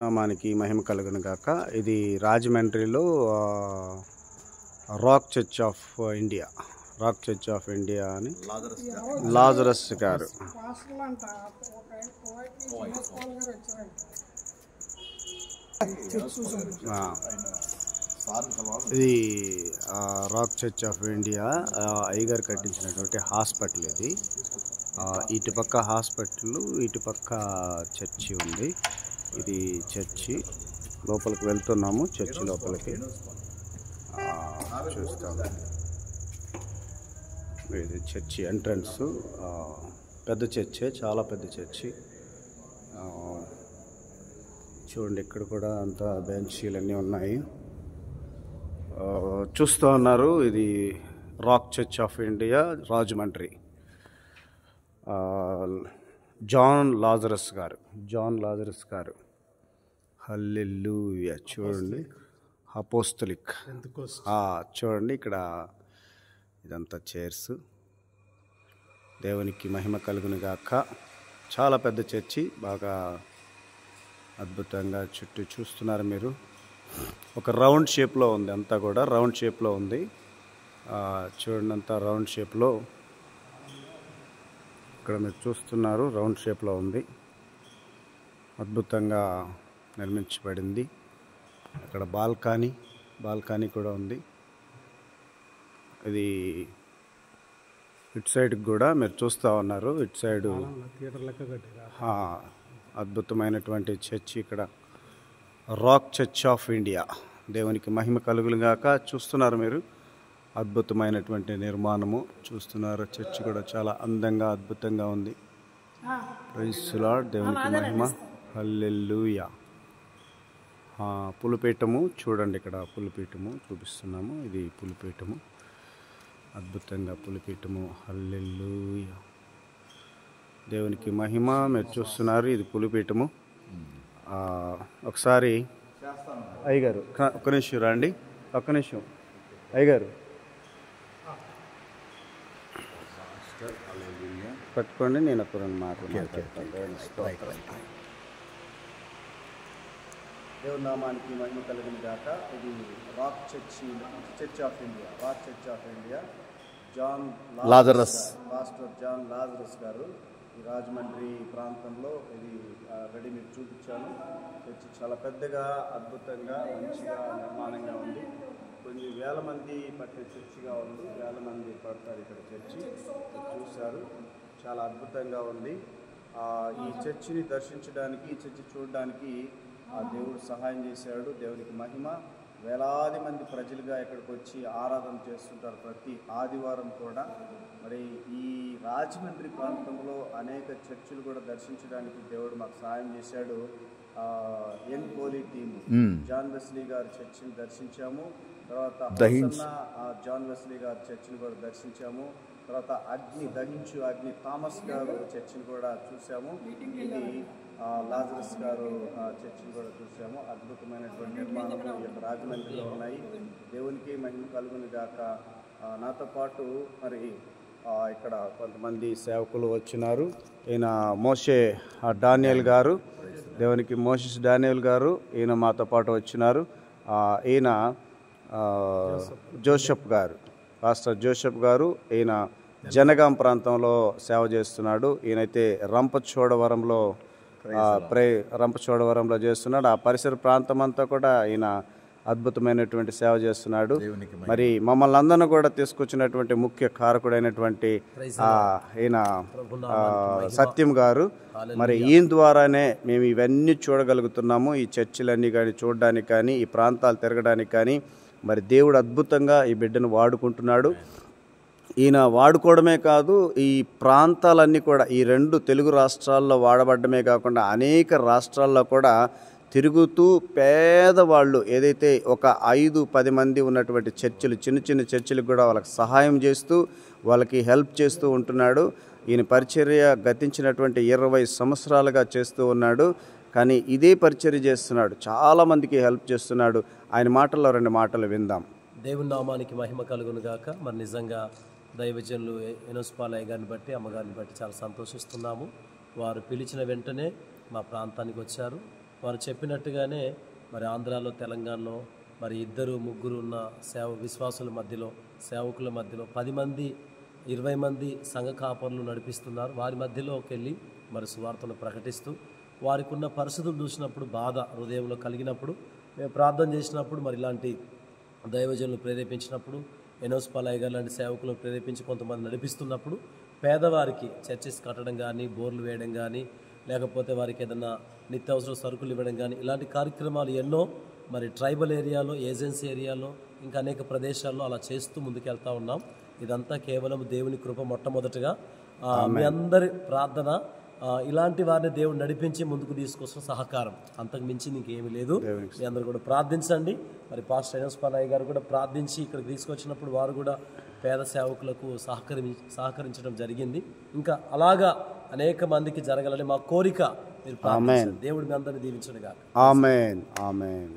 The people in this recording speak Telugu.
నామానికి మహిమ కలుగును గాక. ఇది రాజమండ్రిలో rock church of India, rock church of India అని లాజరస్ గారు. ఇది రాక్ చర్చ్ ఆఫ్ ఇండియా అయ్యగారు కట్టించినటువంటి హాస్పిటల్ ఇది. ఇటుపక్క హాస్పిటల్, ఇటుపక్క చర్చి ఉంది. ఇది చర్చి లోపలికి వెళ్తున్నాము. చర్చి లోపలికి చూస్తాము. ఇది చర్చి ఎంట్రన్స్. పెద్ద చర్చే, చాలా పెద్ద చర్చి. చూడండి, ఇక్కడ కూడా అంతా బెంచీలు అన్నీ ఉన్నాయి. చూస్తూ ఉన్నారు. ఇది rock church of India, Rajahmundry. John Lazarus గారు. హల్లెలూయా. చూడండి, అపోస్తలిక్. చూడండి, ఇక్కడ ఇదంతా చైర్స్. దేవునికి మహిమ కలుగును గాక. చాలా పెద్ద చర్చి, బాగా అద్భుతంగా చుట్టూ చూస్తున్నారు మీరు. ఒక రౌండ్ షేప్లో ఉంది, అంతా కూడా రౌండ్ షేప్లో ఉంది. చూడండి, అంతా రౌండ్ షేప్లో ఇక్కడ మీరు చూస్తున్నారు. రౌండ్ షేప్లో ఉంది, అద్భుతంగా నిర్మించబడింది. అక్కడ బాల్కనీ కూడా ఉంది. ఇది ఇటు సైడ్కి కూడా మీరు చూస్తూ ఉన్నారు. ఇటు సైడు అద్భుతమైనటువంటి చర్చి. ఇక్కడ రాక్ చర్చ్ ఆఫ్ ఇండియా. దేవునికి మహిమ కలుగును గాక. చూస్తున్నారు మీరు, అద్భుతమైనటువంటి నిర్మాణము చూస్తున్నారు. చర్చి కూడా చాలా అందంగా, అద్భుతంగా ఉంది. Praise the lord. దేవునికి మహిమ. హల్లెలూయా. పులిపీఠము చూడండి, ఇక్కడ పులిపీఠము చూపిస్తున్నాము. ఇది పులిపీఠము, అద్భుతంగా పులిపీఠము. హల్లెలూయా. దేవునికి మహిమ. మీరు చూస్తున్నారు, ఇది పులిపీఠము. ఒకసారి అయ్యగారు ఒక్క నిమిషం రండి, ఒక్క నిమిషం అయ్యగారు పట్టుకోండి. నేను ఒక రెండు మాటలు దేవుని నామానికి మహిమ కలుగును గాక. ఇది rock church of India, John Lazarus, pastor John Lazarus గారు. ఈ రాజమండ్రి ప్రాంతంలో ఇది రెడీ మీకు చూపించాను. చర్చి చాలా పెద్దగా, అద్భుతంగా, మంచిగా నిర్మాణంగా ఉంది. కొన్ని వేల మంది పట్టే చర్చిగా ఉంది. వేల మంది పడతారు ఇక్కడ చర్చి. చూశారు, చాలా అద్భుతంగా ఉంది. ఈ చర్చిని దర్శించడానికి, ఈ చర్చి చూడడానికి దేవుడు సహాయం చేశాడు. దేవునికి మహిమ. వేలాది మంది ప్రజలుగా ఇక్కడికి వచ్చి ఆరాధన చేస్తుంటారు ప్రతి ఆదివారం కూడా. మరి ఈ రాజమండ్రి ప్రాంతంలో అనేక చర్చిలు కూడా దర్శించడానికి దేవుడు మాకు సహాయం చేశాడు. యంగ్ పోలీ టీము జాన్ వెస్లీ గారి చర్చిని దర్శించాము. తర్వాత జాన్ వెస్లీ గారి చర్చిని కూడా దర్శించాము. తర్వాత అగ్ని థామస్ గారు చర్చిని కూడా చూసాము. ఇది లాజరస్ గారు చర్చిని కూడా చూసాము. అద్భుతమైనటువంటి నిర్మాణాలు ఈ యొక్క రాజమండ్రిలో ఉన్నాయి. దేవునికి మహిమ కలుగును గాక. నాతో పాటు మరి ఇక్కడ కొంతమంది సేవకులు వచ్చినారు. ఈయన మోషే డానియల్ గారు, దేవునికి మోషెస్ డానియల్ గారు, ఈయన మాతో పాటు వచ్చినారు. ఈయన జోసెఫ్ గారు, పాస్టర్ జోసెఫ్ గారు. ఈయన జనగాం ప్రాంతంలో సేవ చేస్తున్నాడు. ఈయనైతే రంపచోడవరంలో చేస్తున్నాడు. ఆ పరిసర ప్రాంతం అంతా కూడా ఈయన అద్భుతమైనటువంటి సేవ చేస్తున్నాడు. మరి మమ్మల్ని అందరినీ కూడా తీసుకొచ్చినటువంటి ముఖ్య కారకుడైనటువంటి ఈయన సత్యం గారు. మరి ఈయన ద్వారానే మేము ఇవన్నీ చూడగలుగుతున్నాము. ఈ చర్చిలన్నీ కానీ చూడడానికి కానీ, ఈ ప్రాంతాలు తిరగడానికి కానీ. మరి దేవుడు అద్భుతంగా ఈ బిడ్డను వాడుకుంటున్నాడు. ఈయన వాడుకోవడమే కాదు, ఈ ప్రాంతాలన్నీ కూడా ఈ రెండు తెలుగు రాష్ట్రాల్లో వాడబడ్డమే కాకుండా అనేక రాష్ట్రాల్లో కూడా తిరుగుతూ పేదవాళ్ళు ఏదైతే ఒక 5-10 మంది ఉన్నటువంటి చర్చిలు, చిన్న చర్చిలకు కూడా వాళ్ళకి సహాయం చేస్తూ, వాళ్ళకి హెల్ప్ చేస్తూ ఉంటున్నాడు. ఈయన పరిచర్య గతించినటువంటి 20 సంవత్సరాలుగా చేస్తూ ఉన్నాడు. కానీ ఇదే పరిచర్య చేస్తున్నాడు, చాలామందికి హెల్ప్ చేస్తున్నాడు. ఆయన మాటల్లో 2 మాటలు విందాం. దేవుని నామానికి మహిమ కలుగును గాక. మరి నిజంగా దైవజనులు ఎనోస్పాలయ్య గారిని బట్టి, అమ్మగారిని బట్టి చాలా సంతోషిస్తున్నాము. వారు పిలిచిన వెంటనే మా ప్రాంతానికి వచ్చారు. వారు చెప్పినట్టుగానే మరి ఆంధ్రాలో తెలంగాణలో మరి 2-3 ఉన్న విశ్వాసుల మధ్యలో సేవకుల మధ్యలో 10 మంది 20 మంది సంఘ కాపరులు నడిపిస్తున్నారు. వారి మధ్యలోకి వెళ్ళి మరి సువార్తను ప్రకటిస్తూ వారికి ఉన్న పరిస్థితులు చూసినప్పుడు బాధ హృదయంలో కలిగినప్పుడు మేము ప్రార్థన చేసినప్పుడు మరి ఇలాంటి దైవజనులు ప్రేరేపించినప్పుడు ఎనోస్ పాలయ్య గారు లాంటి సేవకులను ప్రేరేపించి కొంతమంది నడిపిస్తున్నప్పుడు పేదవారికి చర్చెస్ కట్టడం కానీ బోర్లు వేయడం కానీ లేకపోతే వారికి ఏదైనా నిత్యావసర సరుకులు ఇవ్వడం కానీ ఇలాంటి కార్యక్రమాలు ఎన్నో మరి ట్రైబల్ ఏరియాలో ఏజెన్సీ ఏరియాలో ఇంకా అనేక ప్రదేశాల్లో అలా చేస్తూ ముందుకెళ్తా ఉన్నాం. ఇదంతా కేవలం దేవుని కృప. మొట్టమొదటిగా మీ అందరి ప్రార్థన ఇలాంటి వారిని దేవుడు నడిపించి ముందుకు తీసుకొస్తున్న సహకారం, అంతకు మించి ఇంకేమీ లేదు. మీ అందరూ కూడా ప్రార్థించండి. మరి పాస్టర్ ఎనోస్ పాలయ్య గారు కూడా ప్రార్థించి ఇక్కడికి తీసుకొచ్చినప్పుడు వారు కూడా పేద సేవకులకు సహకరించడం జరిగింది. ఇంకా అలాగా అనేక మందికి జరగాలని మా కోరిక. మీరు ప్రార్థించండి. దేవుడు మీ అందరిని దీవించునుగాక. ఆమేన్. ఆమేన్.